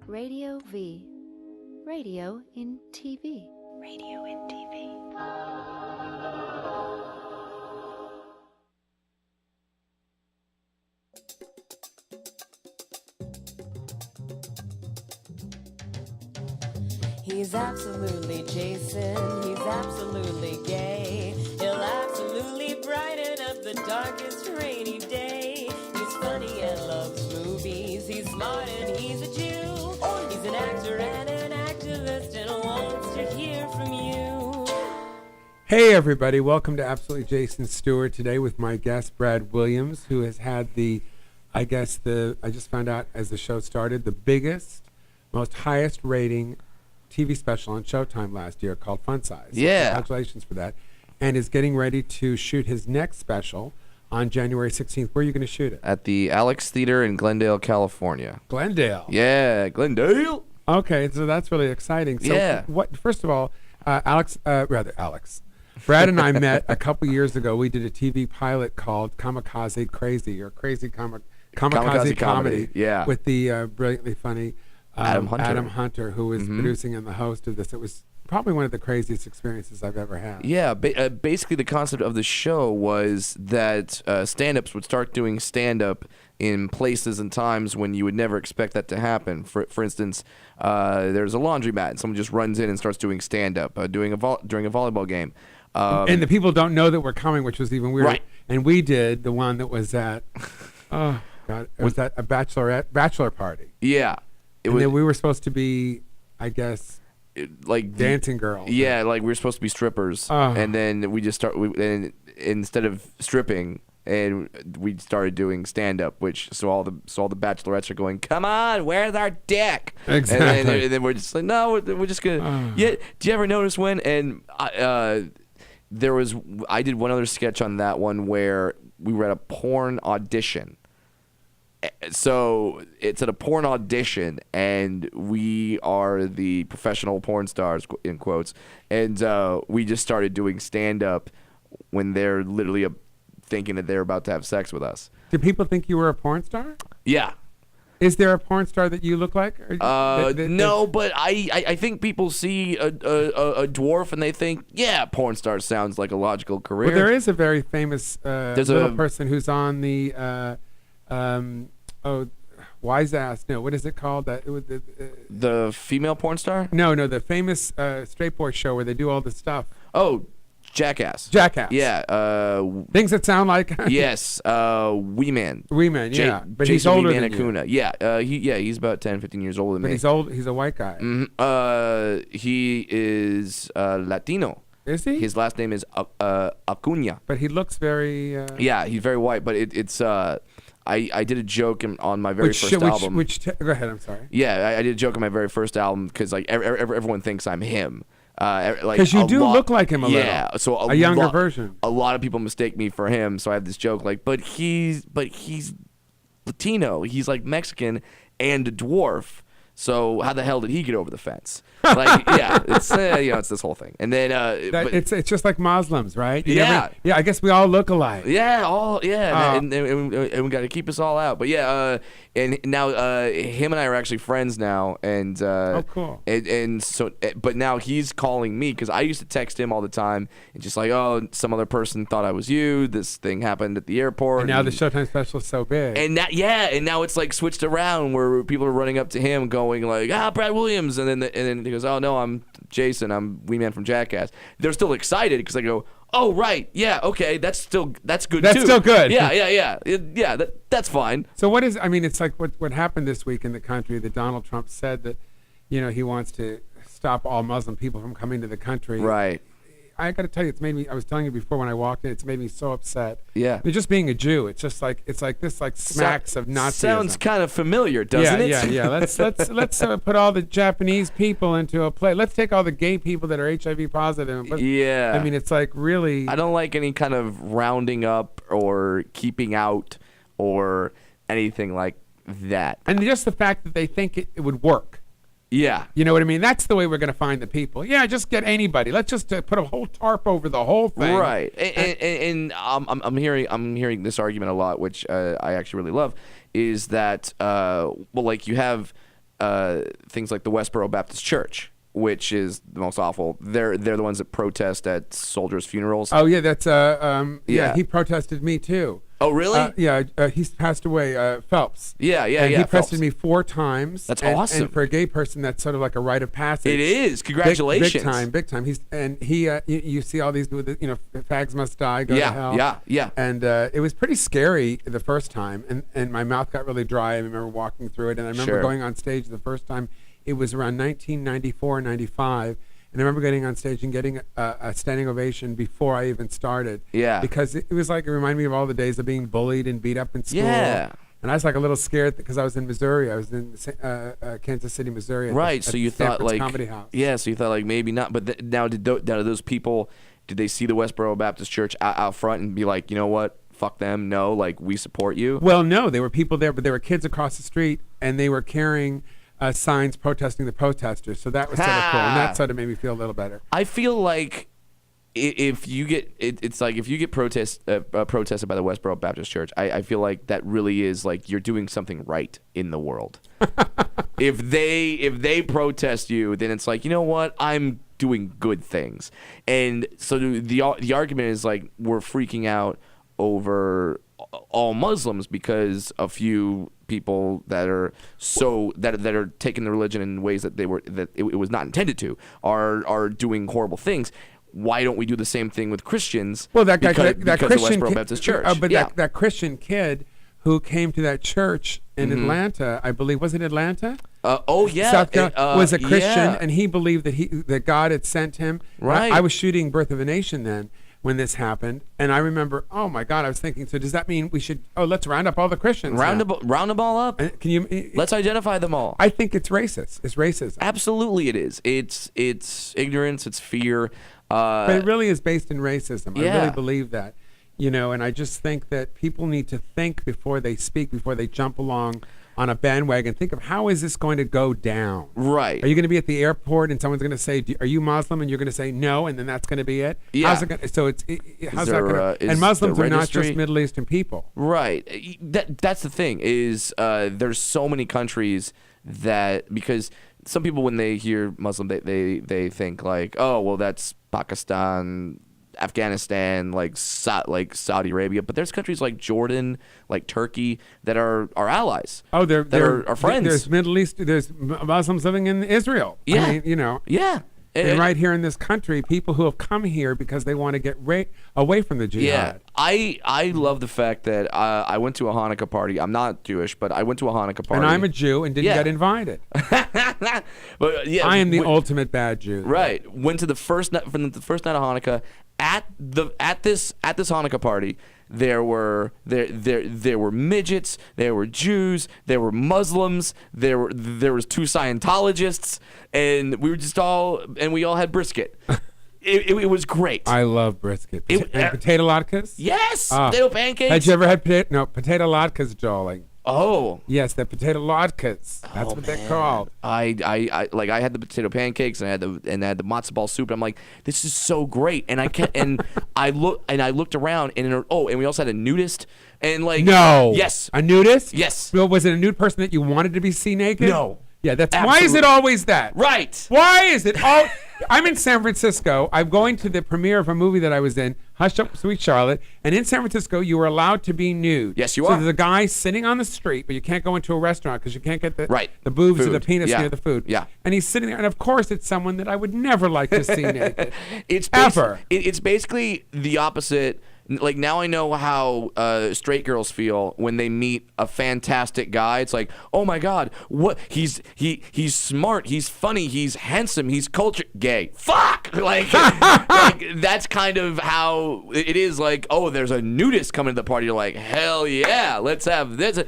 Radio V. Radio in TV. Radio in TV. He's absolutely Jason, he's absolutely gay. He'll absolutely brighten up the darkest rainy day. He's funny and loves movies, he's smart and he's a Jew. He's an actor and an activist and wants to hear from you. Hey everybody, welcome to Absolutely Jason Stuart today with my guest Brad Williams, who has had I just found out as the show started, the biggest, most highest rating TV special on Showtime last year called Fun Size. Yeah. Congratulations for that. And is getting ready to shoot his next special on January 16th. Where are you going to shoot it? At the Alex Theater in Glendale, California. Glendale. Yeah, Glendale. Okay, so that's really exciting. So Yeah. First of all, Alex. Brad and I met a couple years ago. We did a TV pilot called Kamikaze Crazy, or Crazy Kamikaze Comedy. Yeah. With the brilliantly funny Adam Hunter, who was producing and the host of this. It was probably one of the craziest experiences I've ever had. Yeah, basically the concept of the show was that stand-ups would start doing stand-up in places and times when you would never expect that to happen. For instance, there's a laundromat and someone just runs in and starts doing stand-up during a volleyball game. And the people don't know that we're coming, which was even weirder. Right. And we did the one that was at, oh God, it was at a bachelor party. Yeah. And then we were supposed to be, I guess, like dancing girls. Yeah, like we were supposed to be strippers, and then we just and instead of stripping, and we started doing stand up, so all the bachelorettes are going, "Come on, where's our dick?" Exactly. And then we're just like, "No, we're just gonna." Yeah. Do you ever notice when? And I did one other sketch on that one where we were at a porn audition. So it's at a porn audition, and we are the professional porn stars, in quotes, and we just started doing stand-up when they're literally thinking that they're about to have sex with us. Did people think you were a porn star? Yeah. Is there a porn star that you look like? No, but I think people see a dwarf and they think, yeah, porn star sounds like a logical career. Well, there is a very famous little person who's on the... Wise Ass. No, what is it called? The female porn star? No, the famous straight boy show where they do all the stuff. Oh, Jackass. Jackass. Yeah. Things that sound like. Yes. Wee Man. Wee Man. Yeah, but he's Jason older Wee Man than you. Acuna. Yeah. He's about 10, 15 years older than me. But he's old. He's a white guy. He is Latino. Is he? His last name is Acuna. But he looks very. Yeah, he's very white. But it's. I did a joke on my very first album. Go ahead. I'm sorry. Yeah, I did a joke on my very first album because like everyone thinks I'm him. Because you do look like him a little. Yeah, so a younger version. A lot of people mistake me for him, so I have this joke like, but he's Latino. He's like Mexican and a dwarf. So how the hell did he get over the fence? Like, yeah, it's it's this whole thing. And then it's just like Muslims, right? Yeah. I guess we all look alike. Yeah, and we got to keep us all out. But yeah, and now him and I are actually friends now, and oh, cool. And so, but now he's calling me because I used to text him all the time and just like, oh, some other person thought I was you. This thing happened at the airport. And now the Showtime special is so big. And now it's like switched around where people are running up to him going like, Brad Williams, and then he goes, oh no, I'm Jason, I'm Wee Man from Jackass. They're still excited because I go, oh right, yeah, okay, that's good too. That's still good. Yeah, that's fine. So what is? I mean, it's like what happened this week in the country that Donald Trump said that, he wants to stop all Muslim people from coming to the country. Right. I got to tell you, it's made me. I was telling you before when I walked in, it's made me so upset. Yeah. Just being a Jew, it's just like this smacks of Nazism. Sounds kind of familiar, doesn't it? Yeah. Let's put all the Japanese people into a play. Let's take all the gay people that are HIV positive. Yeah. I mean, it's like really. I don't like any kind of rounding up or keeping out or anything like that. And just the fact that they think it would work. Yeah. You know what I mean? That's the way we're going to find the people. Yeah, just get anybody. Let's just put a whole tarp over the whole thing. Right. And I'm hearing this argument a lot, which I actually really love, is that like you have things like the Westboro Baptist Church, which is the most awful. They're the ones that protest at soldiers' funerals. Oh yeah, that's Yeah. he protested me too. Oh, really? He's passed away, Phelps. Yeah. He Phelps. protested me 4 times. That's and, awesome. And for a gay person, that's sort of like a rite of passage. It is. Congratulations. Big time. You see all these, fags must die, go to hell. Yeah. And it was pretty scary the first time, and my mouth got really dry. I remember walking through it, and I remember going on stage the first time. It was around 1994, 95. And I remember getting on stage and getting a standing ovation before I even started. Yeah. Because it was like, it reminded me of all the days of being bullied and beat up in school. Yeah. And I was like a little scared because I was in Missouri. I was in Kansas City, Missouri. Right. So you thought like Comedy House. Yeah. So you thought like maybe not. But now did those people? Did they see the Westboro Baptist Church out front and be like, you know what? Fuck them. No. Like we support you. Well, no. There were people there, but there were kids across the street, and they were carrying signs protesting the protesters. So that was sort of cool, and that sort of made me feel a little better. I feel like if you get it's like if you get protested by the Westboro Baptist Church, I feel like that really is like you're doing something right in the world. If they protest you, then it's like, you know what, I'm doing good things. And so the argument is like we're freaking out over all Muslims because a few people that are taking the religion in ways that it was not intended to are doing horrible things. Why don't we do the same thing with Christians? Well, that because Christian of the Westboro Baptist Church. That Christian kid who came to that church in Atlanta, I believe, was it Atlanta? South Carolina, was a Christian, and he believed that God had sent him. Right. I was shooting Birth of a Nation then when this happened, and I remember, oh my God, I was thinking, so does that mean we should? Oh, let's round up all the Christians. Round them all up. Can you? Let's identify them all. I think it's racist. It's racism. Absolutely, it is. It's ignorance. It's fear. But it really is based in racism. Yeah. I really believe that. And I just think that people need to think before they speak, before they jump along on a bandwagon. Think of, how is this going to go down? Right. Are you going to be at the airport and someone's going to say, are you Muslim? And you're going to say no, and then that's going to be it? Yeah. How's it going to, so it's, how's that going to, and is Muslims the are not registry- just Middle Eastern people. Right. That's the thing is there's so many countries that, because some people when they hear Muslim, they think like, oh, well, that's Pakistan, Afghanistan, like Saudi Arabia, but there's countries like Jordan, like Turkey that are our allies. Oh, they're our friends. There's Middle East. There's Muslims living in Israel. Yeah. I mean, Yeah. And right here in this country, people who have come here because they want to get away from the jihad. Yeah, I love the fact that I went to a Hanukkah party. I'm not Jewish, but I went to a Hanukkah party. And I'm a Jew and didn't get invited. But yeah, I am the ultimate bad Jew. Right. Went to the first night of Hanukkah. At this Hanukkah party, there were midgets, there were Jews, there were Muslims, there was 2 Scientologists, and we all had brisket. It was great. I love brisket. And potato latkes? Yes, potato pancakes. Had you ever had potato latkes, darling? Oh. Yes, the potato latkes. That's what they're called. I had the potato pancakes and I had the matzo ball soup. And I'm like, this is so great. And I looked around and we also had a nudist and like no. Yes. A nudist? Yes. Well, was it a nude person that you wanted to be seen naked? No. Yeah, that's Absolutely. Why is it always that? Right. Why is it all? I'm in San Francisco. I'm going to the premiere of a movie that I was in, Hush Up, Sweet Charlotte. And in San Francisco, you were allowed to be nude. Yes, you are. are. So there's a guy sitting on the street, but you can't go into a restaurant because you can't get the boobs food. or the penis near the food. Yeah. And he's sitting there, and of course, it's someone that I would never like to see naked. It's basically the opposite. Like now I know how straight girls feel when they meet a fantastic guy. It's like, oh my God, what he's smart, he's funny, he's handsome, he's cultured. Gay. Fuck. Like that's kind of how it is. Like, oh, there's a nudist coming to the party. You're like, hell yeah, let's have this.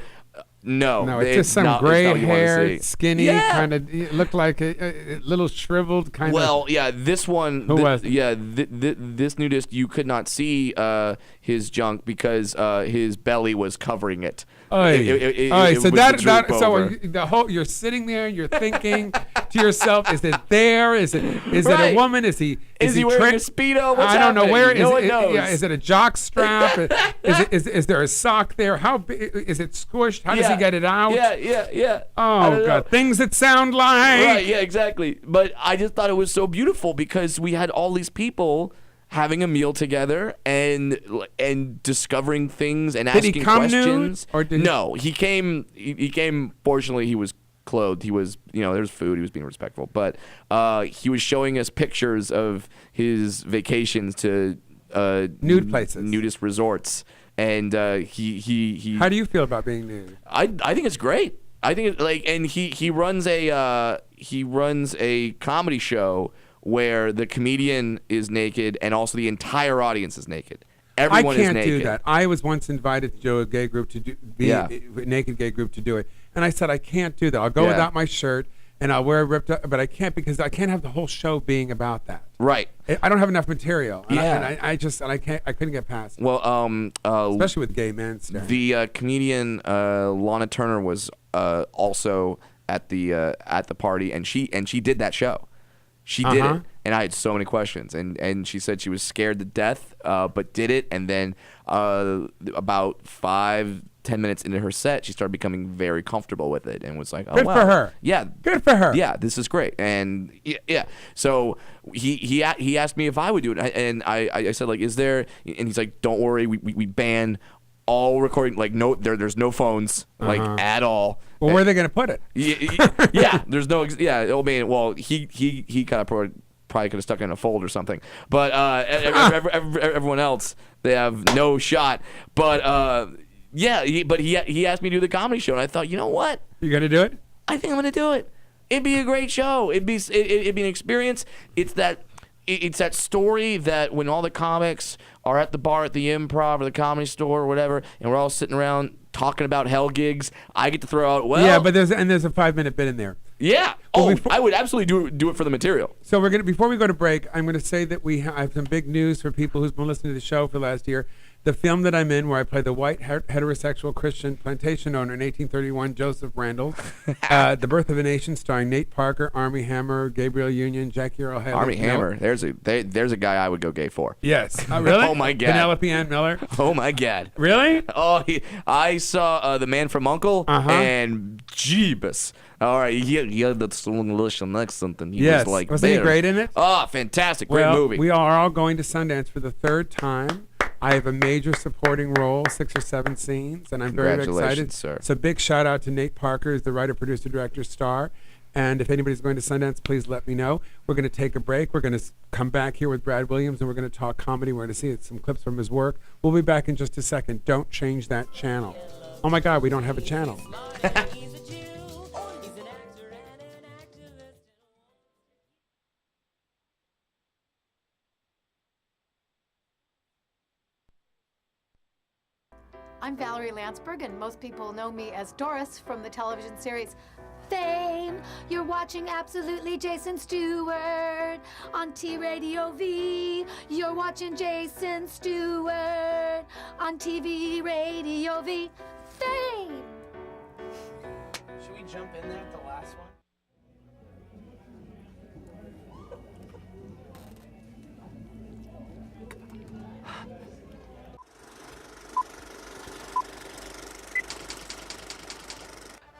No, it's just some gray hair, skinny, yeah. kind of looked like a little shriveled kind of. Well, yeah, this one. Who was? Yeah, this nudist, you could not see his junk because his belly was covering it. Oy. It So was that the droop so over. the whole you're sitting there, you're thinking to yourself, is it there? Is it Right. a woman? Is he wearing tricked? a Speedo? What's I don't know happening? where No one is knows. yeah, is it a jock strap? is there a sock there? How big is it squished? How does he get it out? Yeah. I Oh don't know. God, things that sound like Right, yeah, exactly. But I just thought it was so beautiful because we had all these people having a meal together and discovering things and Did he asking come nude, questions. or did he- No, he came. He came. Fortunately, he was clothed. He was, there's food. He was being respectful, but he was showing us pictures of his vacations to nude places, nudist resorts, and he. How do you feel about being nude? I think it's great. I think and he runs a comedy show where the comedian is naked and also the entire audience is naked. Everyone I can't is naked. do that. I was once invited to do a gay group to be a naked gay group to do it, and I said I can't do that. I'll go without my shirt and I'll wear a ripped up, but I can't because I can't have the whole show being about that. Right. I don't have enough material. Yeah. I couldn't get past it. Well, Especially with gay men. Staring. the comedian Lana Turner was also at the party, and she did that show. She did it, and I had so many questions, and she said she was scared to death, but did it, and then about 5-10 minutes into her set, she started becoming very comfortable with it, and was like, "Oh, Good wow. for her. Yeah, Good for her. Yeah, this is great." And yeah, so he asked me if I would do it, and I said, like, is there? And he's like, "Don't worry, we ban all recording, like there's no phones like at all." Well, where are they going to put it? Yeah, there's no. I mean, well, he kind of probably could have stuck it in a fold or something. But everyone else, they have no shot. But he asked me to do the comedy show, and I thought, you know what? You going to do it? I think I'm going to do it. It'd be a great show. It'd be an experience. It's that story that when all the comics are at the bar at the Improv or the Comedy Store or whatever, and we're all sitting around talking about hell gigs, I get to throw out, well, Yeah, but there's a 5-minute bit in there. yeah. Well, I would absolutely do it for the material. So before we go to break, I'm gonna say that I have some big news for people who's been listening to the show for last year. The film that I'm in, where I play the white heterosexual Christian plantation owner in 1831, Joseph Randall, The Birth of a Nation, starring Nate Parker, Armie Hammer, Gabriel Union, Jackie Earl Haley. Armie Hammer. There's a guy I would go gay for. Yes. Really? Oh my God. Penelope Ann Miller. Oh my God. Really? Oh, I saw The Man from U.N.C.L.E. and Jeebus. All right, he had that little neck something. He was like, wasn't he great in it? Oh, fantastic, great movie. We are all going to Sundance for the 3rd time. I have a major supporting role, 6 or 7 scenes, and I'm very excited. Congratulations, sir. So big shout out to Nate Parker, who's the writer, producer, director, star. And if anybody's going to Sundance, please let me know. We're going to take a break. We're going to come back here with Brad Williams, and we're going to talk comedy. We're going to see some clips from his work. We'll be back in just a second. Don't change that channel. Oh my God, we don't have a channel. I'm Valerie Landsberg, and most people know me as Doris from the television series Fame. You're watching Absolutely Jason Stewart on T Radio V. You're watching Jason Stewart on TV Radio V. Fame. Should we jump in there at the last one?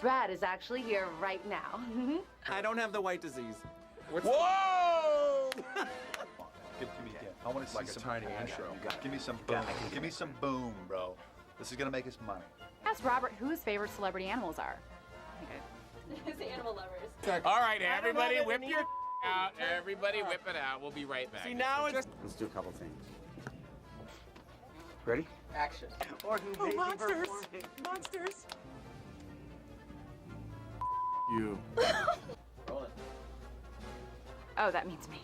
Brad is actually here right now. I don't have the white disease. Whoa! Give me, I want to see like some tiny intro. Give me some boom. Give me some boom, bro. This is gonna make us money. Ask Robert who his favorite celebrity animals are. Okay. His animal lovers. All right, everybody whip your out. Everybody whip it out. We'll be right back. See, now it's Let's do a couple things. Ready? action. Or who may be performing. Monsters. You. Roll it. Oh, that means me.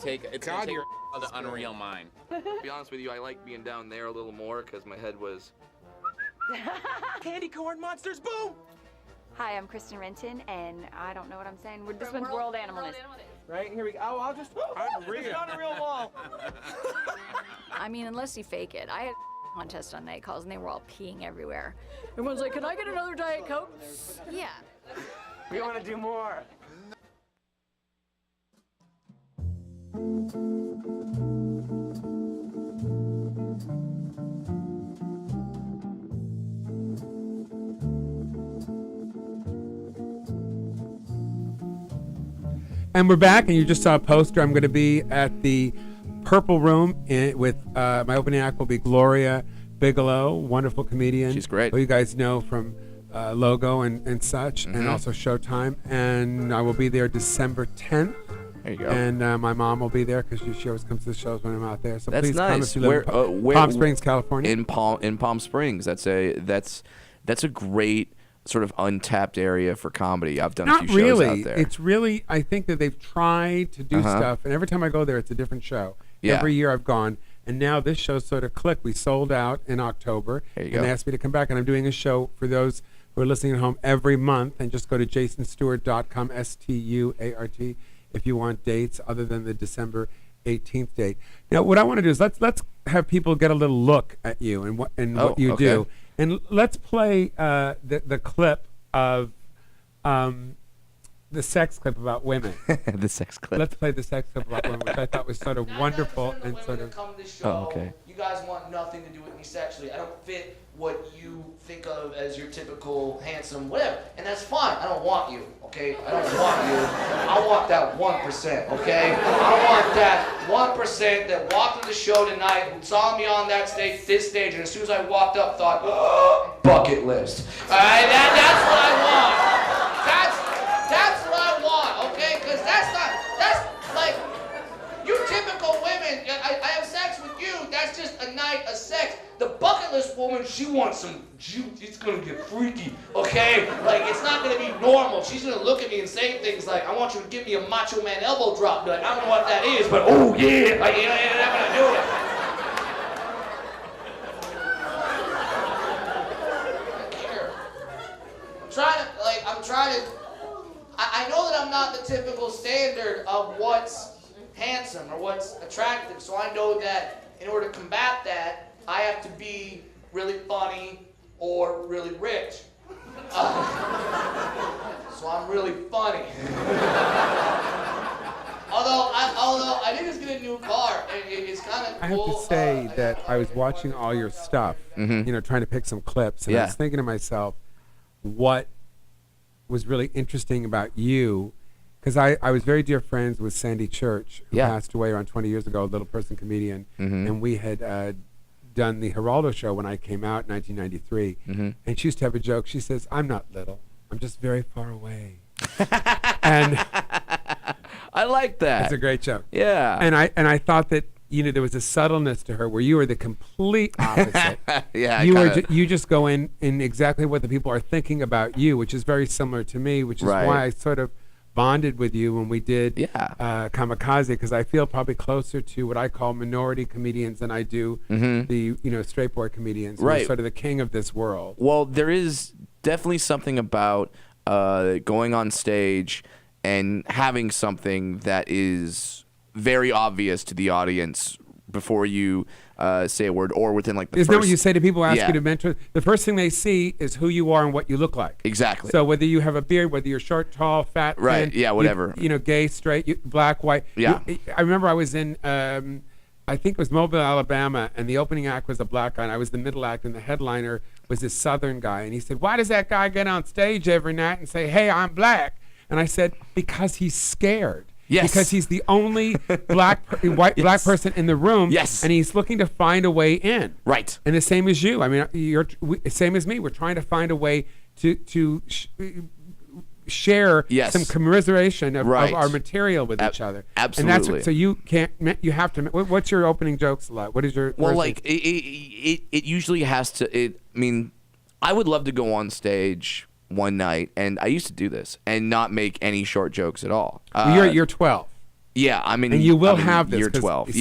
It's God, take you're the Unreal Mind. To be honest with you, I like being down there a little more because my head was. Candy corn monsters, boom! Hi, I'm Kristen Renton, and I don't know what I'm saying. This one's World Animal Days. Right, here we go. Oh, I'll just. Unreal. It's on a real wall. I mean, unless you fake it. I had a contest on night calls, and they were all peeing everywhere. Everyone's like, can I get another Diet Coke? Yeah. We want to do more. And we're back, and you just saw a poster. I'm going to be at the Purple Room with my opening act will be Gloria Bigelow, wonderful comedian. She's great. Who you guys know from Logo and such, and also Showtime. And I will be there December 10th. There you go. And my mom will be there because she always comes to the shows when I'm out there. So That's please come nice. if you live in Palm Springs, California. In Palm Springs. That's a great sort of untapped area for comedy. I've done a few shows out there. It's really, I think that they've tried to do stuff, and every time I go there, it's a different show. Yeah. Every year I've gone, and now this show sort of clicked. We sold out in October, There you and go. they asked me to come back, and I'm doing a show for those who are listening at home every month, and just go to jasonstewart.com, STUART, if you want dates other than the December 18th date. Now, what I want to do is let's have people get a little look at you and what you okay. do. And let's play the clip of the sex clip about women. The sex clip. Let's play the sex clip about women, which I thought was sort of wonderful and sort of. Come to this show, Oh, okay. You guys want nothing to do with me sexually. I don't fit what you think of as your typical handsome whatever, and that's fine. I don't want you, okay? I don't want you. I want that 1%, okay? I want that 1% that walked to the show tonight, who saw me on that stage, this stage, and as soon as I walked up, thought, oh, bucket list. All right, that's what I want. That's what I want, okay? Because that's like, you typical women, I have sex with you, that's just a night of sex. The bucket list woman, she wants some juice. It's gonna get freaky, okay? Like, it's not gonna be normal. She's gonna look at me and say things like, I want you to give me a Macho Man elbow drop. Like, I don't know what that is, but oh yeah, like, you know, you're not gonna do it. I care. I know that I'm not the typical standard of what's handsome or what's attractive, so I know that in order to combat that, I have to be really funny or really rich. So I'm really funny. although I did just get a new car, and it's kind of cool. I have to say that I was watching all your stuff, trying to pick some clips, and I was thinking to myself, what was really interesting about you, because I was very dear friends with Sandy Church, who passed away around 20 years ago, a little person comedian, and we had done the Geraldo show when I came out in 1993, and she used to have a joke. She says, I'm not little, I'm just very far away. And I like that. It's a great joke. Yeah. And I thought that, there was a subtleness to her where you were the complete opposite. Yeah. You just go in exactly what the people are thinking about you, which is very similar to me, which is why I sort of bonded with you when we did Kamikaze, because I feel probably closer to what I call minority comedians than I do the straight boy comedians, who are sort of the king of this world. Well, there is definitely something about going on stage and having something that is very obvious to the audience before you say a word, or within like the Isn't first... that what you say to people who ask you to mentor? The first thing they see is who you are and what you look like. Exactly. So whether you have a beard, whether you're short, tall, fat, thin, whatever. Gay, straight, black, white. Yeah. I remember I was in, I think it was Mobile, Alabama, and the opening act was a black guy, and I was the middle act, and the headliner was this Southern guy, and he said, why does that guy get on stage every night and say, hey, I'm black? And I said, because he's scared. Yes. Because he's the only black person in the room. Yes. And he's looking to find a way in. Right. And the same as you. I mean, same as me. We're trying to find a way to share some commiseration of our material with each other. Absolutely. And that's so you can't. You have to. What's your opening jokes like? What is your? Well, like it usually has to. I mean, I would love to go on stage one night, and I used to do this and not make any short jokes at all. You're 12. Yeah, I mean, and you will have this. You're 12.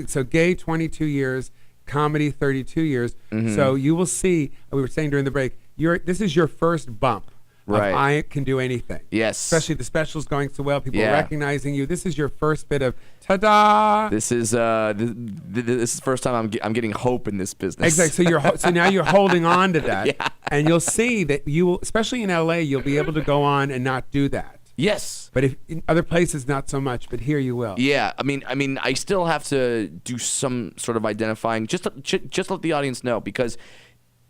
So gay 22 years, comedy 32 years. So you will see. We were saying during the break. This is your first bump. Right. I can do anything. Yes. Especially the specials going so well, people Yeah. recognizing you. This is your first bit of ta-da. This is this is the first time I'm getting hope in this business. Exactly. So now you're holding on to that, Yeah. and you'll see that you will, especially in LA, you'll be able to go on and not do that. Yes. But if in other places, not so much. But here you will. Yeah, I mean, I still have to do some sort of identifying, just let the audience know, because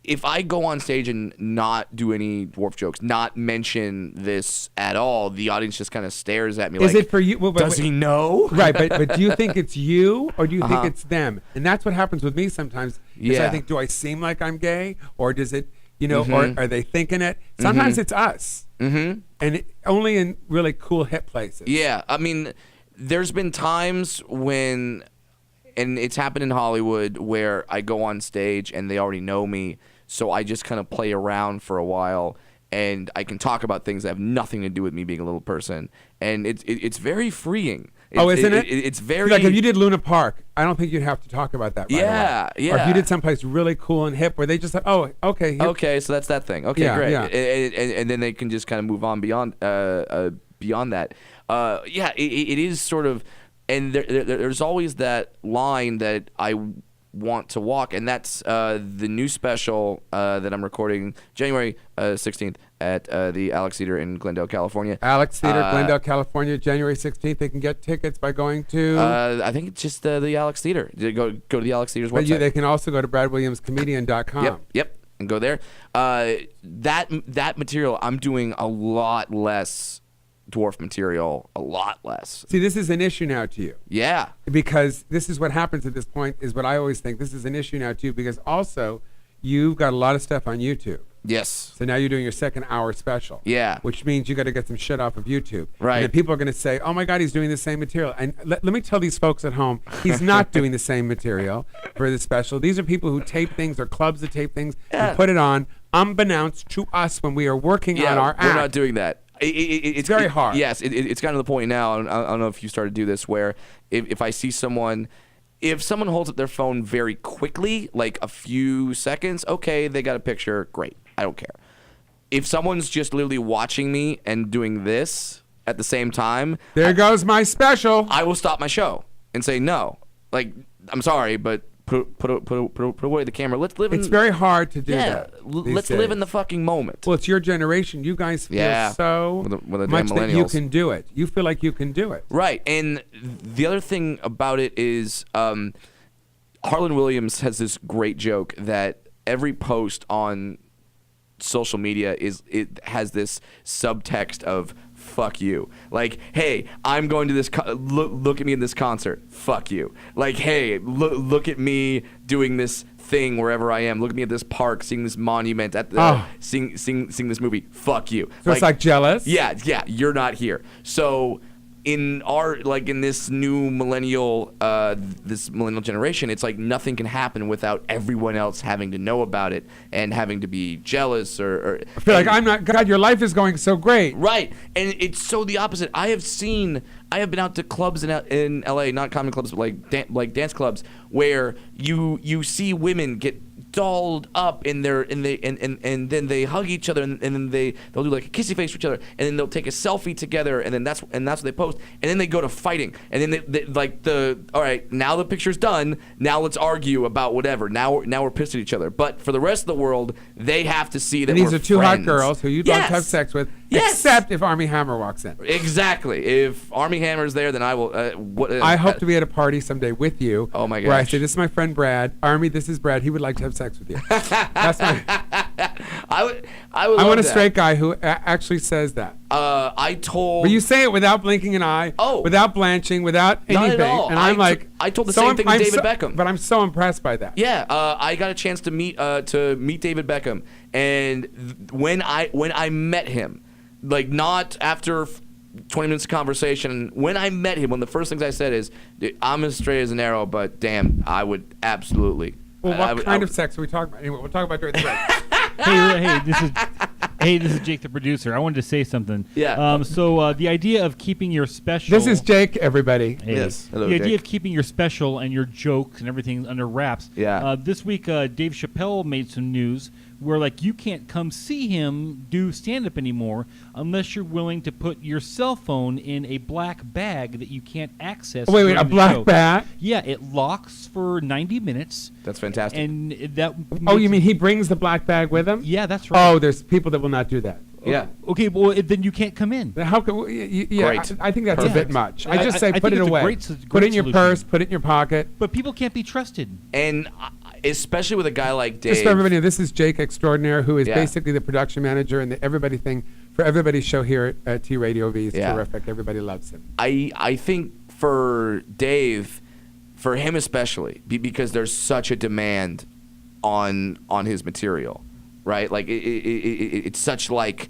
if I go on stage and not do any dwarf jokes, not mention this at all, the audience just kind of stares at me. Is like, it for you? Well, does he know? Right, but do you think it's you or do you think Uh-huh. it's them? And that's what happens with me sometimes. Is I Yeah. think, do I seem like I'm gay, or does it, or Mhm. are they thinking it? Sometimes Mhm. it's us, Mm-hmm. and only in really cool hip places. Yeah, I mean, there's been times when, and it's happened in Hollywood, where I go on stage and they already know me, so I just kind of play around for a while, and I can talk about things that have nothing to do with me being a little person, and it's very freeing. Isn't it? It's very like if you did Luna Park, I don't think you'd have to talk about that. Right Yeah, away. yeah. Or if you did someplace really cool and hip, where they just like, oh, okay, here- Okay, so that's that thing. Okay, Yeah, great. yeah. And then they can just kind of move on beyond that. Yeah, it is sort of, and there's always that line that I want to walk, and that's the new special that I'm recording January 16th at the Alex Theater in Glendale, California. Alex Theater, Glendale, California, January 16th. They can get tickets by going to. I think it's just the Alex Theater. Go to the Alex Theater's But website. they can also go to BradWilliamsComedian.com. Yep, and go there. That material, I'm doing a lot less dwarf material, a lot less. See, this is an issue now to you. Yeah. Because this is what happens at this point, is what I always think. This is an issue now to you because also you've got a lot of stuff on YouTube. Yes. So now you're doing your second hour special. Yeah. Which means you got to get some shit off of YouTube. Right. And then people are going to say, oh my God, he's doing the same material. And let me tell these folks at home, he's not doing the same material for the special. These are people who tape things or clubs that tape things and put it on unbeknownst to us when we are working on our act. We're not doing that. It's very hard. Yes, it's gotten to the point now, and I don't know if you started to do this, where if I see someone, if someone holds up their phone very quickly, like a few seconds, okay, they got a picture, great, I don't care. If someone's just literally watching me and doing this at the same time, there goes my special. I will stop my show and say no. Like, I'm sorry, but put away the camera. Let's live in. It's very hard to do that. Let's live in the fucking moment. Well, it's your generation. You guys feel so with the much damn that you millennials. can do it. You feel like you can do it. Right. And the other thing about it is Harlan Williams has this great joke that every post on social media it has this subtext of fuck you. Like, hey, I'm going to this look at me in this concert. Fuck you. Like, hey, look at me doing this thing wherever I am. Look at me at this park, seeing this monument, at the seeing this movie. Fuck you. So it's like jealous? Yeah, you're not here. So in this new millennial generation, it's like nothing can happen without everyone else having to know about it and having to be jealous or I feel like I'm not. God, your life is going so great. Right, and it's so the opposite. I have been out to clubs in LA, not comedy clubs, but like dance clubs, where you see women get dolled up and then they hug each other and then they'll do like a kissy face for each other and then they'll take a selfie together and then that's what they post and then they go to fighting and then they like all right, now the picture's done, now let's argue about whatever, now we're pissed at each other, but for the rest of the world they have to see that And these we're are two friends. hot girls who you'd love to have sex with, except if Armie Hammer walks in. Exactly. If Armie Hammer's there, then I will. I hope to be at a party someday with you. Oh my gosh. Where I say, this is my friend Brad. Armie, this is Brad. He would like to have sex with you. That's my. I would. I love want a that. straight guy who actually says that. I told. But you say it without blinking an eye. Oh. Without blanching. Without Not anything. at all. And I'm like. I told the same thing to David Beckham. But I'm so impressed by that. Yeah, I got a chance to meet David Beckham, and when I met him, like not after 20 minutes of conversation, when I met him, one of the first things I said is, "Dude, I'm as straight as an arrow, but damn, I would absolutely." Well, what kind of sex are we talking about? Anyway, we'll talk about during the break. hey, this is Hey, this is Jake, the producer. I wanted to say something. Yeah. So the idea of keeping your special. This is Jake, everybody. Hey, Yes. Hello, the idea Jake. of keeping your special and your jokes and everything under wraps. Yeah. This week, Dave Chappelle made some news where, like, you can't come see him do stand-up anymore unless you're willing to put your cell phone in a black bag that you can't access. Wait, during a the black show. bag? Yeah, it locks for 90 minutes. That's fantastic. And that. Oh, makes- you mean he brings the black bag with him? Yeah, that's right. Oh, there's people that will not do that. Yeah. Okay, well, then you can't come in. How can? Yeah, Great. I think that's a bit much. I just say I put think it it's a away. great Put it in your solution. purse. Put it in your pocket. But people can't be trusted. And especially with a guy like Dave. Just for everybody, this is Jake Extraordinaire, who is Yeah. basically the production manager and the everybody thing for everybody's show here at T Radio V. He's Yeah. terrific. Everybody loves him. I think for Dave, for him especially, because there's such a demand on his material, right? Like it's such like.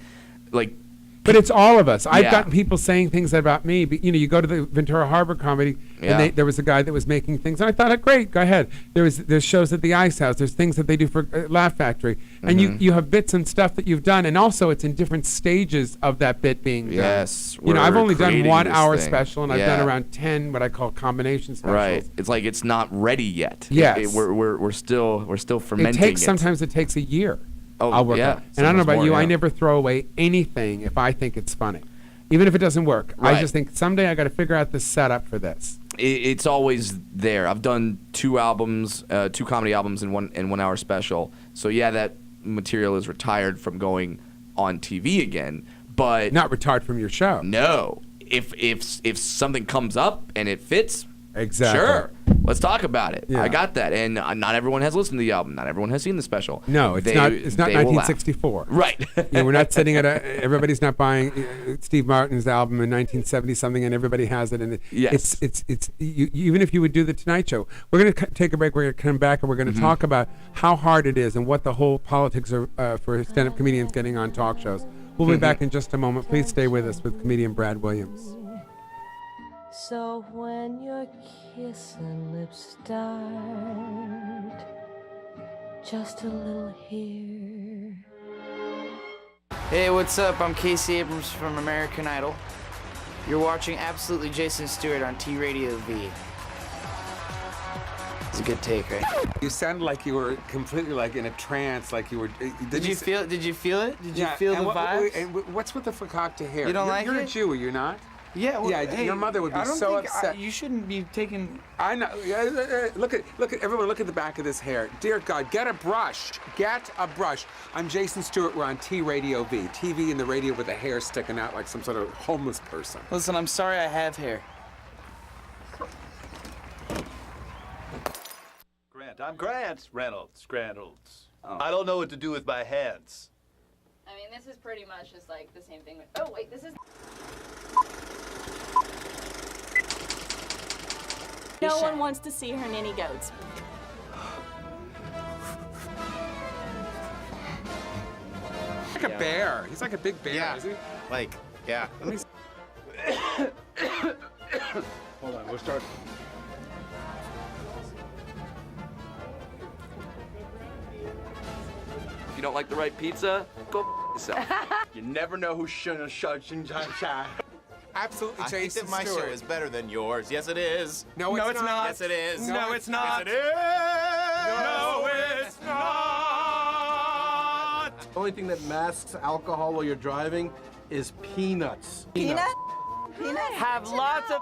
But it's all of us. I've Yeah. gotten people saying things about me. But, you go to the Ventura Harbor Comedy, Yeah. and there was a guy that was making things, and I thought, great, go ahead. There's shows at the Ice House. There's things that they do for Laugh Factory, and you have bits and stuff that you've done, and also it's in different stages of that bit being done. Yes, I've we're only done creating 1 this hour thing. special, and I've Yeah. done around 10 what I call combination specials. Right. It's like it's not ready yet. Yes. We're still It fermenting takes sometimes it takes a year. Oh, I'll work yeah. on it. And I don't know Sometimes about you, more, I yeah. never throw away anything if I think it's funny. Even if it doesn't work. Right. I just think someday I got to figure out the setup for this. It's always there. I've done 2 albums, 2 comedy albums in 1 hour special. So yeah, that material is retired from going on TV again. But Not retired from your show. no, if something comes up and it fits, Exactly. sure, let's talk about it. Yeah. I got that. And not everyone has listened to the album. Not everyone has seen the special. No, it's They- not. It's not they will laugh. 1964. Right. We're not sitting at everybody's not buying Steve Martin's album in 1970 something, and everybody has it. And Yes. it's even if you would do the Tonight Show, we're going to take a break. We're going to come back and we're going to talk about how hard it is and what the whole politics are for stand-up comedians getting on talk shows. We'll be back in just a moment. Please stay with us with comedian Brad Williams. So when your kissing lips start, just a little here. Hey, what's up? I'm Casey Abrams from American Idol. You're watching Absolutely Jason Stewart on T Radio V. It's a good take, right? You sounded like you were completely like in a trance, like you were. Did you feel it? Did you feel the vibes? And what's with the fakakta hair? You don't like You're it? a Jew, are you not? Yeah, well, Yeah, hey, your mother would be I don't so think upset. you shouldn't be taking. I know. Look at everyone. Look at the back of this hair. Dear God, get a brush. Get a brush. I'm Jason Stewart. We're on T Radio V. TV and the radio with the hair sticking out like some sort of homeless person. Listen, I'm sorry I have hair. Grant, I'm Grant Reynolds. I don't know what to do with my hands. I mean, this is pretty much just like the same thing. Oh, wait, this is. No one wants to see her ninny goats. Like a bear. He's like a big bear, isn't he? Like, yeah. Let me. Hold on, we'll start. If you don't like the right pizza, go yourself. You never know who's shun. Absolutely, I think Jason that my Stewart. show is better than yours. Yes, it is. No, it's not. Yes, it is. No, it's not. Yes, it is. No, it's not. The only thing that masks alcohol while you're driving is peanuts. Peanut? Have lots of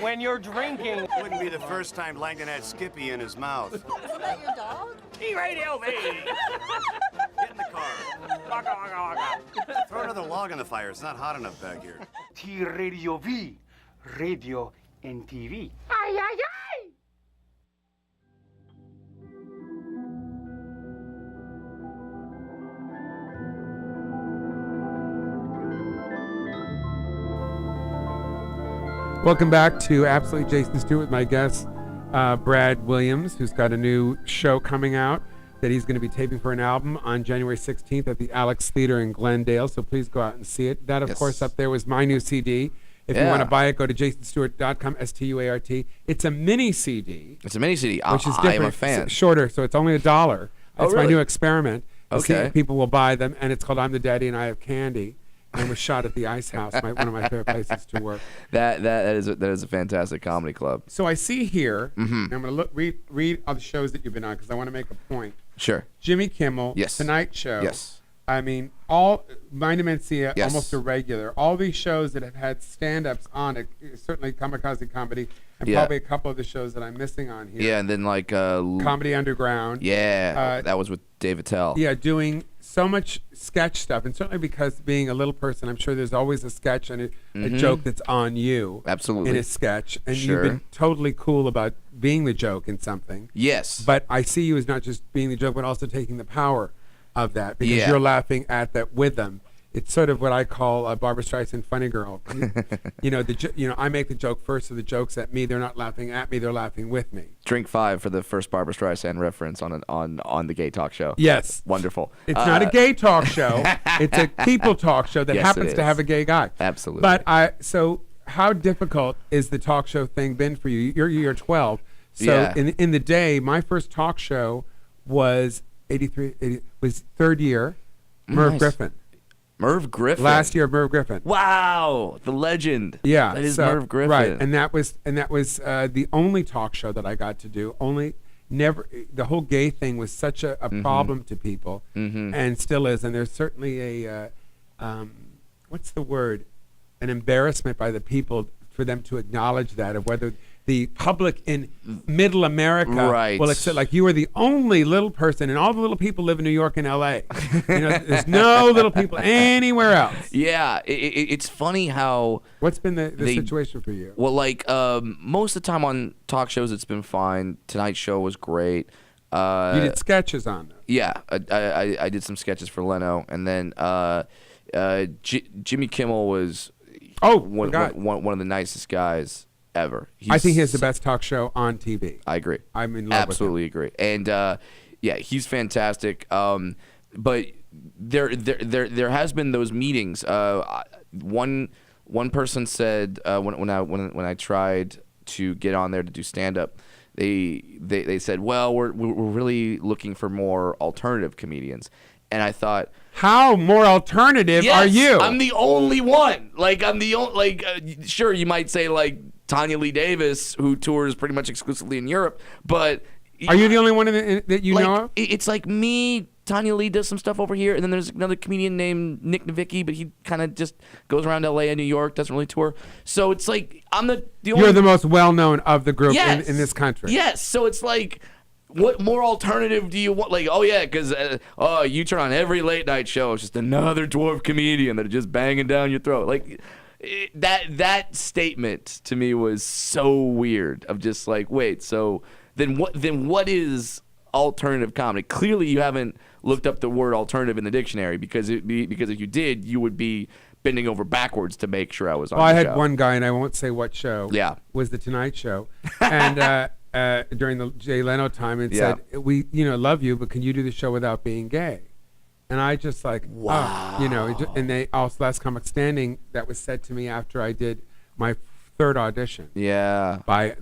when you're drinking. Wouldn't be the first time Langdon had Skippy in his mouth. Isn't that your dog? T Radio V. Get in the car. Throw another log on the fire. It's not hot enough back here. T Radio V, radio and TV. Ay, ay, ay. Welcome back to Absolutely Jason Stewart with my guest, Brad Williams, who's got a new show coming out that he's going to be taping for an album on January 16th at the Alex Theater in Glendale. So please go out and see it. That, of Yes. course, up there was my new CD. If you Yeah. want to buy it, go to jasonstewart.com, STUART. It's a mini CD. It's a mini CD. Which is I different. am a fan. It's shorter, so it's only $1. Oh, That's my really? new experiment. Okay. People will buy them, and it's called I'm the Daddy and I Have Candy, and was shot at the Ice House, one of my favorite places to work. That is a fantastic comedy club. So I see here, Mhm. and I'm going to read all the shows that you've been on because I want to make a point. Sure. Jimmy Kimmel, Yes. Tonight Show. Yes. I mean, all Mind Mencia, Yes. almost a regular. All these shows that have had stand-ups on it, certainly Kamikaze Comedy, and Yeah. probably a couple of the shows that I'm missing on here. Yeah, and then like Comedy Underground. Yeah, that was with Dave Attell. Yeah, doing so much sketch stuff, and certainly because being a little person, I'm sure there's always a sketch and a Mhm. joke that's on you. Absolutely. In a sketch, and Sure. you've been totally cool about being the joke in something. Yes. But I see you as not just being the joke, but also taking the power of that because Yeah. you're laughing at that with them. It's sort of what I call a Barbra Streisand funny girl. I make the joke first, so the joke's at me. They're not laughing at me; they're laughing with me. Drink 5 for the first Barbra Streisand reference on the gay talk show. Yes. Wonderful. It's not a gay talk show; it's a people talk show that Yes, it happens to is. have a gay guy. Absolutely. But so how difficult is the talk show thing been for you? You're 12, so Yeah. in the day, my first talk show was 83. Was third year. Merv Nice. Griffin. Merv Griffin. Last year, Merv Griffin. Wow, the legend. Yeah, that is so- Merv Griffin. Right, and that was the only talk show that I got to do. Never. The whole gay thing was such a problem to people, and still is. And there's certainly a what's the word? An embarrassment by the people for them to acknowledge that, of whether the public in middle America Right. will accept, like you are the only little person, and all the little people live in New York and L.A. There's no little people anywhere else. Yeah, it's funny how. What's been the situation for you? Well, like most of the time on talk shows, it's been fine. Tonight Show was great. You did sketches on them. Yeah, I did some sketches for Leno, and then Jimmy Kimmel was one of the nicest guys ever. I think he has the best talk show on TV. I agree. I'm in love Absolutely agree. And yeah, he's fantastic. But there has been those meetings. One person said when I tried to get on there to do stand up, they said, well, we're really looking for more alternative comedians. And I thought, how more alternative are you? I'm the only one. Like I'm the only. Sure, you might say like Tanya Lee Davis, who tours pretty much exclusively in Europe, but are you the only one that you know of? It's like me. Tanya Lee does some stuff over here, and then there's another comedian named Nick Novicki, but he kind of just goes around LA and New York, doesn't really tour. So it's like I'm the only. You're the most well-known of the group Yes. in this country. Yes. So it's like, what more alternative do you want? Like, oh yeah, because you turn on every late night show, it's just another dwarf comedian that are just banging down your throat. Like that statement to me was so weird. Of just like, wait, so then what is alternative comedy? Clearly, you haven't looked up the word alternative in the dictionary because if you did, you would be bending over backwards to make sure I was on. Well, I the had show. one guy, and I won't say what show. Yeah, was the Tonight Show, and during the Jay Leno time, and Yeah. said, "We, love you, but can you do the show without being gay?" And I just like, wow, and they also Last Comic Standing. That was said to me after I did my third audition. Yeah, by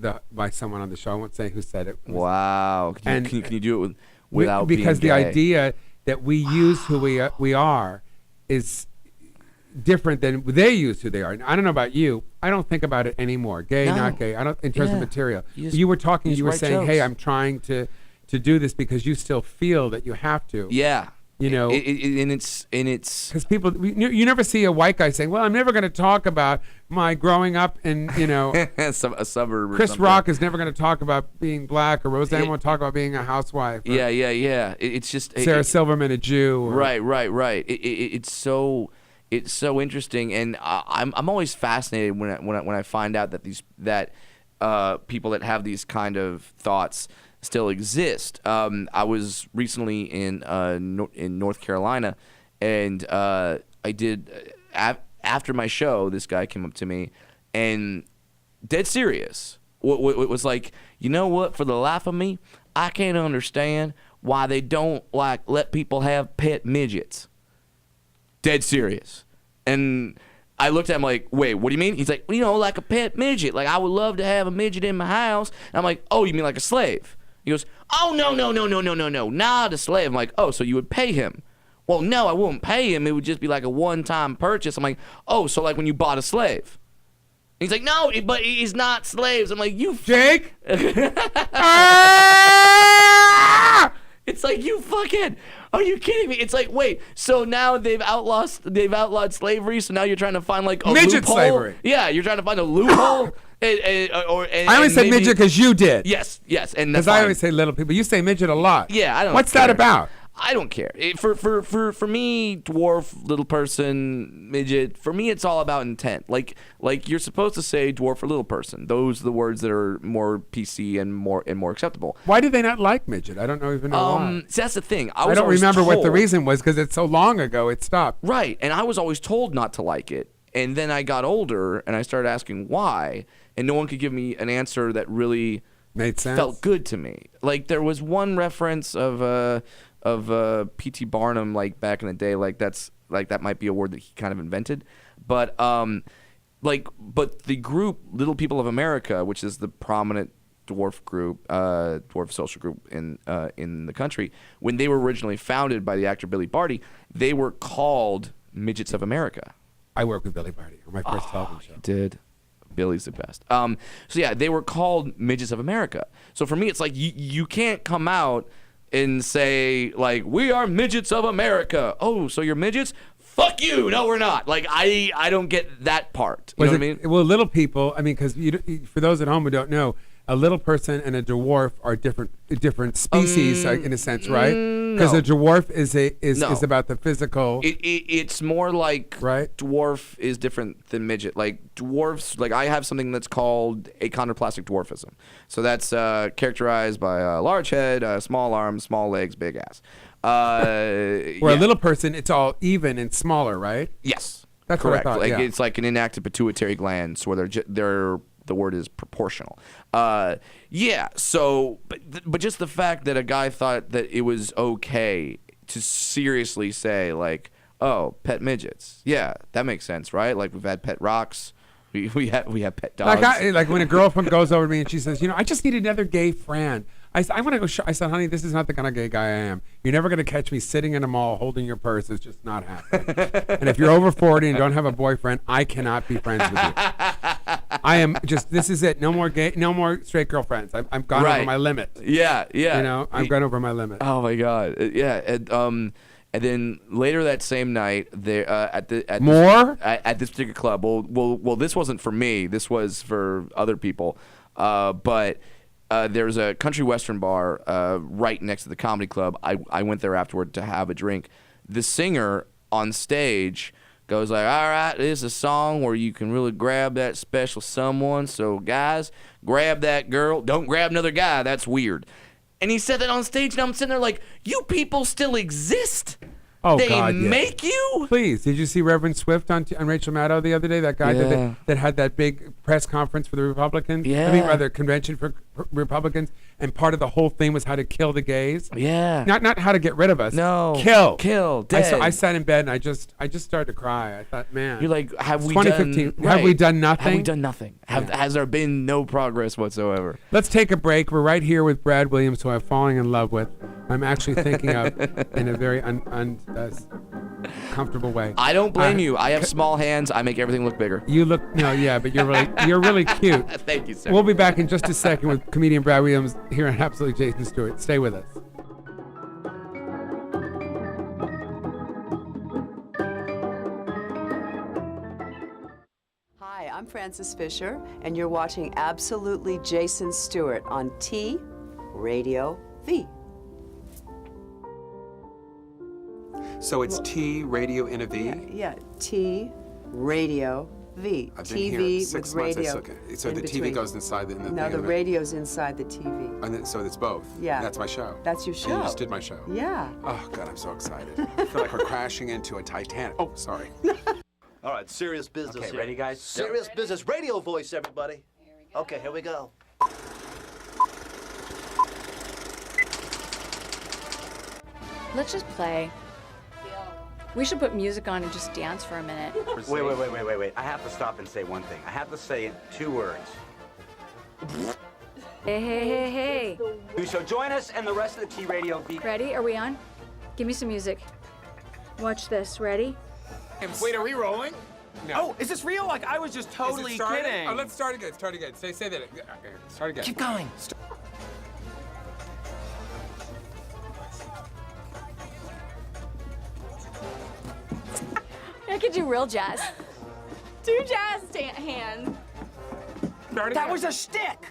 someone on the show. I won't say who said it. Wow, can you do it without because being the gay? idea that we use who we are is different than they use who they are. I don't know about you. I don't think about it anymore. Gay, No. not gay. I don't in terms of Yeah. material. You You were talking. just You were write saying, "Hey, jokes. I'm trying to do this because you still feel that you have to." Yeah. And it's because people, you never see a white guy saying, "Well, I'm never going to talk about my growing up in a suburb." Or Chris something. Rock is never going to talk about being black, or Roseanne won't talk about being a housewife. or Yeah. It's just Sarah Silverman, a Jew. or- Right. It's so interesting, and I'm always fascinated when I find out that people that have these kind of thoughts still exist. I was recently in North Carolina, and I did after my show. This guy came up to me, and dead serious. What was like, you know what? For the life of me, I can't understand why they don't let people have pet midgets. Dead serious. And I looked at him like, wait, what do you mean? He's like, well, like a pet midget. Like, I would love to have a midget in my house. And I'm like, oh, you mean like a slave? He goes, oh, no, not a slave. I'm like, oh, so you would pay him. well, no, I wouldn't pay him. It would just be like a one-time purchase. I'm like, oh, so like when you bought a slave. And he's like, no, but he's not slaves. I'm like, you Jake? It's like, you fucking, are you kidding me? It's like, wait, so now they've outlawed slavery, so now you're trying to find like a midget loophole? slavery. Yeah, you're trying to find a loophole. I only said midget because you did. Yes, and that's because I always say little people. You say midget a lot. Yeah, I don't. What's care. that about? I don't care. For me, dwarf, little person, midget. For me, it's all about intent. Like you're supposed to say dwarf or little person. Those are the words that are more PC and more acceptable. Why do they not like midget? I don't even know why. See, that's the thing. I don't remember what the reason was because it's so long ago. It stopped. Right, and I was always told not to like it. And then I got older and I started asking why, and no one could give me an answer that really made sense. Felt good to me. Like there was one reference of P.T. Barnum, like back in the day, like that might be a word that he kind of invented, but the group Little People of America, which is the prominent dwarf group, dwarf social group in the country, when they were originally founded by the actor Billy Barty, they were called Midgets of America. I worked with Billy Barty on my first television show. You did. Billy's the best. So yeah, they were called Midgets of America. So for me, it's like you can't come out and say like, we are midgets of America. Oh, so you're midgets? Fuck you. No, we're not. Like I don't get that part. You know what I mean? Well, little people. I mean, because for those at home who don't know, a little person and a dwarf are different species in a sense, right? Because a dwarf is about the physical. It's more like dwarf is different than midget. Like dwarfs, like I have something that's called achondroplastic dwarfism. So that's characterized by a large head, small arms, small legs, big ass. Where a little person, it's all even and smaller, right? Yes, that's correct. What I thought, like yeah. it's like an inactive pituitary gland, so where they're the word is proportional. Yeah. So, but just the fact that a guy thought that it was okay to seriously say like, oh, pet midgets. Yeah, that makes sense, right? Like we've had pet rocks. We have pet dogs. Like when a girlfriend goes over to me and she says, I just need another gay friend. I want to go. I said, honey, this is not the kind of gay guy I am. You're never going to catch me sitting in a mall holding your purse. It's just not happening. And if you're over 40 and don't have a boyfriend, I cannot be friends with you. I am just. This is it. No more gay. No more straight girlfriends. I've gone over my limit. Yeah. I've gone over my limit. Oh my God. Yeah. And then later that same night, there at this particular club. Well, this wasn't for me. This was for other people. But. There's a country western bar right next to the comedy club. I went there afterward to have a drink. The singer on stage goes like, all right, this is a song where you can really grab that special someone. So guys, grab that girl. Don't grab another guy. That's weird. And he said that on stage, and I'm sitting there like, you people still exist? Oh, they God, yeah. make you? Please, did you see Reverend Swift on Rachel Maddow the other day? That guy that had that big press conference for the Republicans? Yeah. I mean, rather, convention for Republicans, and part of the whole thing was how to kill the gays? Yeah. Not how to get rid of us. No. Kill. Dead. I sat in bed, and I just started to cry. I thought, man. You're like, have we 2015. done... Have we done nothing? Have we done nothing? Has there been no progress whatsoever? Let's take a break. We're right here with Brad Williams, who I'm falling in love with. I'm actually thinking of in a very comfortable way. I don't blame you. I have small hands. I make everything look bigger. You look but you're really cute. Thank you, sir. We'll be back in just a second with comedian Brad Williams here on Absolutely Jason Stewart. Stay with us. Hi, I'm Frances Fisher, and you're watching Absolutely Jason Stewart on T Radio V. So it's T Radio in a V? Yeah, T Radio V. I've been TV here 6 with months. radio. Okay. So the between. TV goes inside the No, thing the of it. radio's inside the TV. And then, so it's both. Yeah. That's my show. That's your show. You just did my show. Yeah. Oh, God, I'm so excited. I feel like we're crashing into a Titanic. Oh, sorry. All right, serious business Okay, here. ready, guys? Serious business. Radio voice, everybody. Okay, here we go. Let's just play. We should put music on and just dance for a minute. Wait. I have to stop and say one thing. I have to say 2 words. Hey. So join us and the rest of the T Radio V. Ready? Are we on? Give me some music. Watch this. Ready? Wait, are we rolling? No. Oh, is this real? Like, I was just totally kidding. Oh, let's start again. Start again. Say that. Okay, start again. Keep going. I could do real jazz. Do jazz hands. That was a shtick.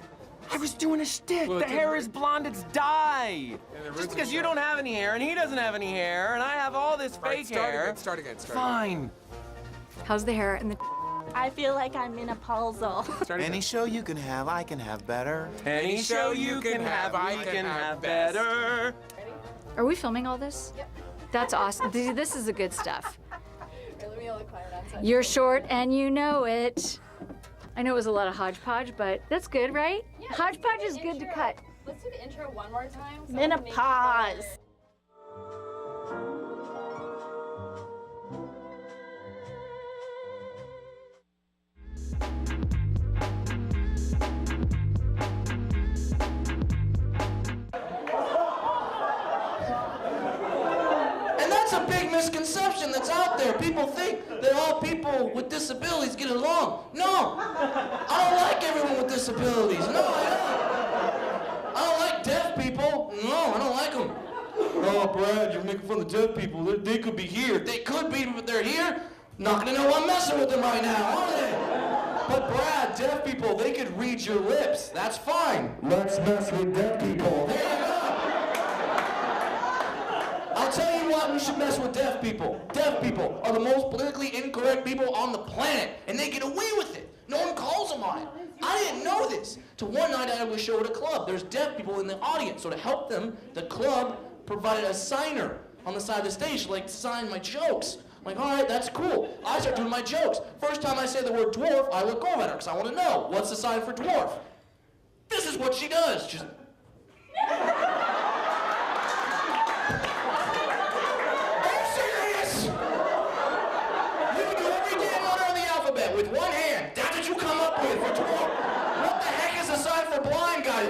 I was doing a shtick. Well, the hair is blonde, it's dye. Just because you don't have any hair and he doesn't have any hair and I have all this fake hair. Start again. Fine. How's the hair and the? I feel like I'm menopausal. Any show you can have, I can have better. Any show you can have, I can have better. Are we filming all this? Yep. That's awesome. This is the good stuff. You're short and you know it. I know it was a lot of hodgepodge, but that's good, right? Yeah, hodgepodge is good to cut. Let's do the intro one more time. Menopause. And that's a big misconception that's out there. People think that all people with disabilities get along. No, I don't like everyone with disabilities. No, I don't. I don't like deaf people. No, I don't like them. Oh, Brad, you're making fun of deaf people. They could be here. They could be, but they're here. Not gonna know I'm messing with them right now, are they? But Brad, deaf people, they could read your lips. That's fine. Let's mess with deaf people. There you go. I'll tell you what, we should mess with deaf people. Deaf people are the most politically incorrect people on the planet, and they get away with it. No one calls them on it. I didn't know this. Till one night I had a show at a club. There's deaf people in the audience, so to help them, the club provided a signer on the side of the stage to like sign my jokes. I'm like, all right, that's cool. I start doing my jokes. First time I say the word dwarf, I look over at her because I want to know, what's the sign for dwarf? This is what she does. She's... with one hand. That's what you come up with for dwarf. What the heck is a sign for blind guy?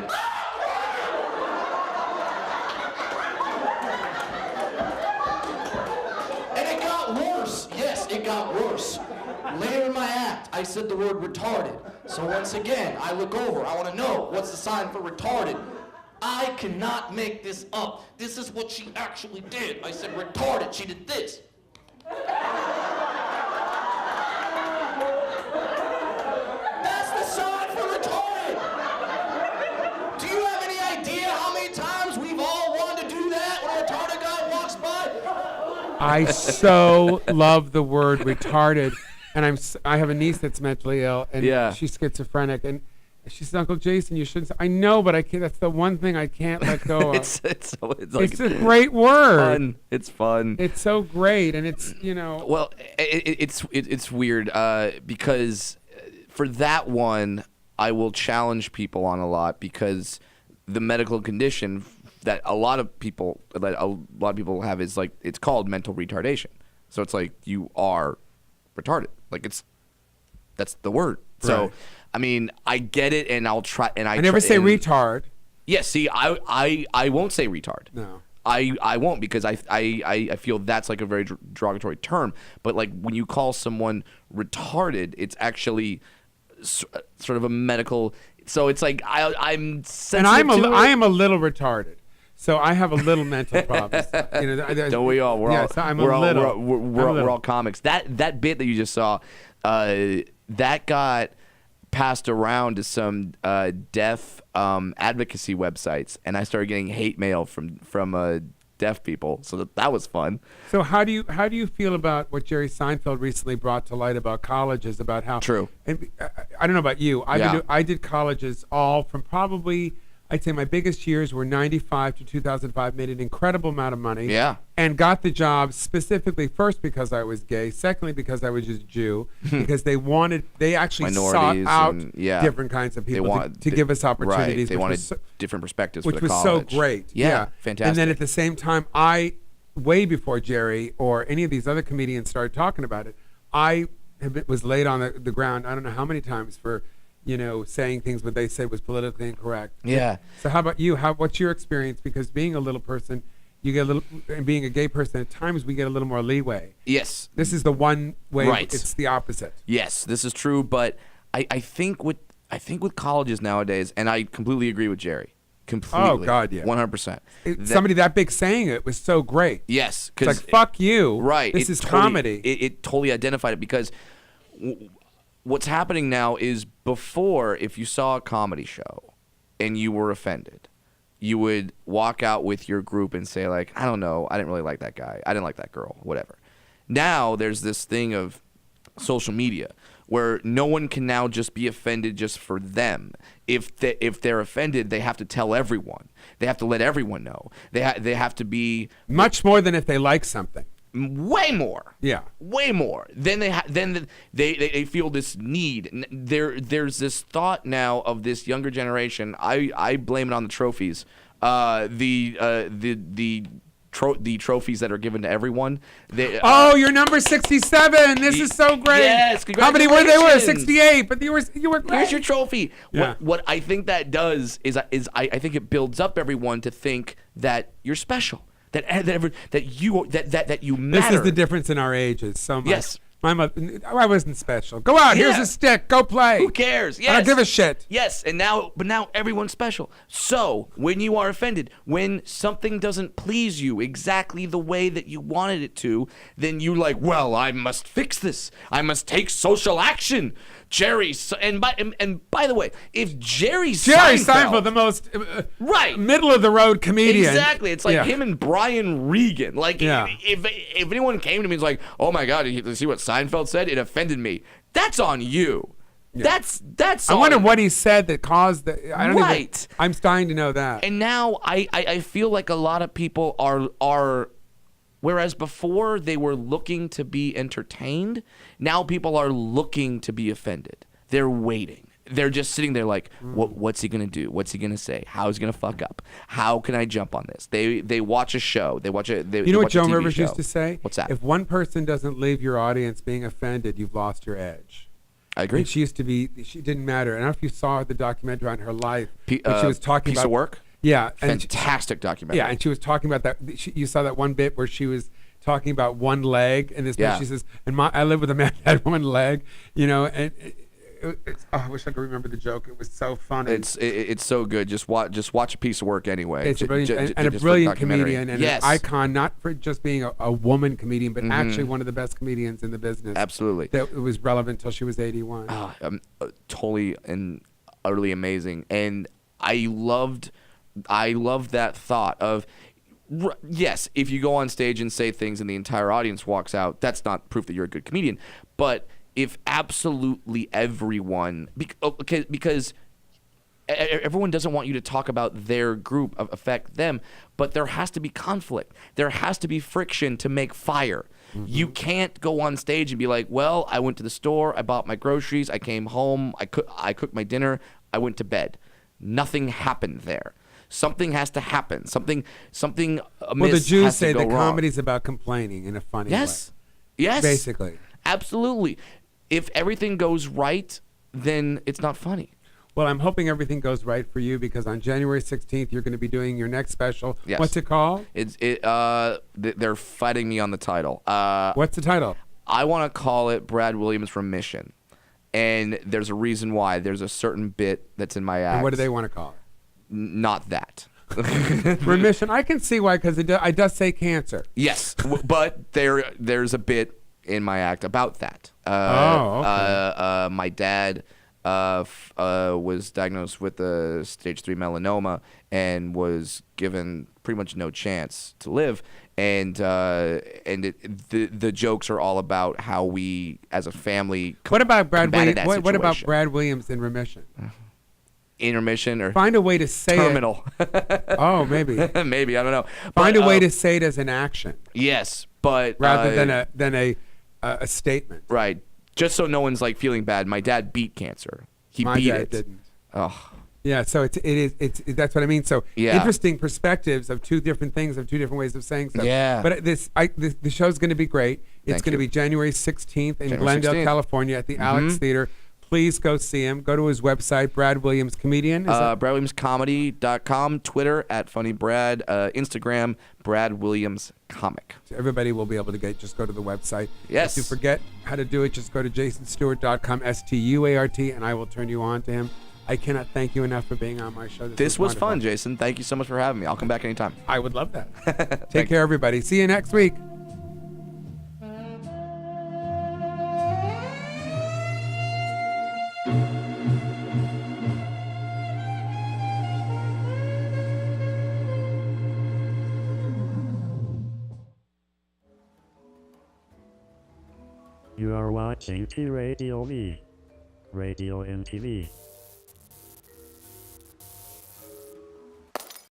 And it got worse. Yes, it got worse. Later in my act, I said the word retarded. So once again, I look over. I want to know, what's the sign for retarded? I cannot make this up. This is what she actually did. I said retarded. She did this. I so love the word retarded, and I have a niece that's mentally ill, and she's schizophrenic, and she says, Uncle Jason, you shouldn't. I know, but I can't. That's the one thing I can't let go of. It's a great word. Fun. It's fun. It's so great, and it's Well, it's weird because for that one, I will challenge people on a lot because the medical condition that a lot of people have is like, it's called mental retardation. So it's like you are retarded. Like that's the word. So Right. I mean, I get it, and I'll try. And I never say retard. Yeah, see, I won't say retard. No. I won't, because I feel that's like a very derogatory term. But like when you call someone retarded, it's actually sort of a medical. So it's like I'm sensitive and to it. I am a little retarded. So I have a little mental problems. Don't we all? We're all comics. That bit that you just saw, that got passed around to some deaf advocacy websites, and I started getting hate mail from deaf people. So that was fun. So how do you feel about what Jerry Seinfeld recently brought to light about colleges, about how true? And I don't know about you. I did colleges all from probably. I'd say my biggest years were 95 to 2005, made an incredible amount of money. Yeah. And got the job specifically, first because I was gay, secondly because I was just Jew, because they actually sought out different kinds of people to give us opportunities. Right. They wanted different perspectives which for the was college. so great. Yeah, fantastic. And then at the same time, way before Jerry or any of these other comedians started talking about it, I was laid on the ground, I don't know how many times for saying things what they said was politically incorrect. Yeah. So how about you? What's your experience? Because being a little person, you get a little, and being a gay person, at times we get a little more leeway. Yes. This is the one way. Right. It's the opposite. Yes, this is true, but I think with colleges nowadays, and I completely agree with Jerry. Completely. Oh God, yeah. 100%. Somebody that big saying it was so great. Yes, it's like fuck you. Right. This is totally, comedy. It totally identified it because what's happening now is before, if you saw a comedy show and you were offended, you would walk out with your group and say like, I don't know, I didn't really like that guy, I didn't like that girl, whatever. Now there's this thing of social media where no one can now just be offended just for them. If they're offended, they have to tell everyone. They have to let everyone know. They have to be much more than if they like something. Way more. Yeah. Way more. Then they feel this need. There's this thought now of this younger generation. I blame it on the trophies. The trophies that are given to everyone. You're number 67. This is so great. Yes, how many were they? Were 68, but you were great. Here's your trophy. Yeah. What I think that does is I think it builds up everyone to think that you're special. That you matter. This is the difference in our ages so much. Yes. My mother, I wasn't special. Go out. Here's a stick. Go play. Who cares? Yes. I don't give a shit. Yes, but now everyone's special. So when you are offended, when something doesn't please you exactly the way that you wanted it to, then you're like, well, I must fix this. I must take social action. Jerry, and by the way, if Jerry Seinfeld, the most right middle of the road comedian, exactly, it's like him and Brian Regan. Like if anyone came to me and was like, oh my God, you see what Seinfeld said? It offended me. That's on you. Yeah. That's. I wonder what he said that caused the. I don't right. Even, I'm starting to know that. And now I feel like a lot of people are. Whereas before they were looking to be entertained, now people are looking to be offended. They're waiting. They're just sitting there like, what's he gonna do? What's he gonna say? How is he gonna fuck up? How can I jump on this? They watch a show. They watch a. You know what Joan TV Rivers show. used to say? What's that? If one person doesn't leave your audience being offended, you've lost your edge. I agree. And she used to be. She didn't matter. I don't know if you saw the documentary on her life. She was talking Piece about of Work. Yeah, fantastic documentary. Yeah, and she was talking about that. You saw that one bit where she was talking about one leg, and this man, she says, "And I live with a man that had one leg," you know. And I wish I could remember the joke. It was so funny. It's so good. Just watch a Piece of Work anyway. It's a brilliant, and a brilliant comedian, and an icon, not for just being a woman comedian, but actually one of the best comedians in the business. Absolutely, that was relevant till she was 81. Totally and utterly amazing, and I loved that thought of, yes, if you go on stage and say things and the entire audience walks out, that's not proof that you're a good comedian. But if absolutely everyone, because everyone doesn't want you to talk about their group, affect them, but there has to be conflict. There has to be friction to make fire. You can't go on stage and be like, well, I went to the store, I bought my groceries, I came home, I cooked my dinner, I went to bed. Nothing happened there. Something has to happen. Something amiss. Well, the Jews has say to go that wrong. comedy's about complaining in a funny way. Yes. Basically. Absolutely. If everything goes right, then it's not funny. Well, I'm hoping everything goes right for you because on January 16th you're going to be doing your next special. Yes. What's it called? They're fighting me on the title. What's the title? I want to call it Brad Williams Remission. And there's a reason why. There's a certain bit that's in my act. And what do they want to call it? Not that. Remission. I can see why, because it does say cancer. Yes, but there's a bit in my act about that. Okay. My dad was diagnosed with a stage 3 melanoma and was given pretty much no chance to live. And the jokes are all about how we, as a family, What about Brad combated Williams? that What about situation. Brad Williams in remission? Intermission or find a way to say terminal. Oh, maybe. Maybe, I don't know. Find a way to say it as an action. Yes, but rather than a statement. Right. Just so no one's like feeling bad. My dad beat cancer. He My beat dad it. didn't. Oh. Yeah, so it's that's what I mean. So Yeah. interesting perspectives of two different things, of two different ways of saying stuff. Yeah. But the show's going to be great. It's going to be January 16th in January Glendale, 16th. California at the Alex Theater. Please go see him. Go to his website, Brad Williams Comedian. BradWilliamsComedy.com, Twitter @FunnyBrad, Instagram Brad Williams Comic. Everybody will be able to just go to the website. Yes. If you forget how to do it, just go to jasonstewart.com, Stuart, and I will turn you on to him. I cannot thank you enough for being on my show. This was wonderful. fun, Jason. Thank you so much for having me. I'll come back anytime. I would love that. Take care, everybody. See you next week. You are watching T Radio V. Radio and TV.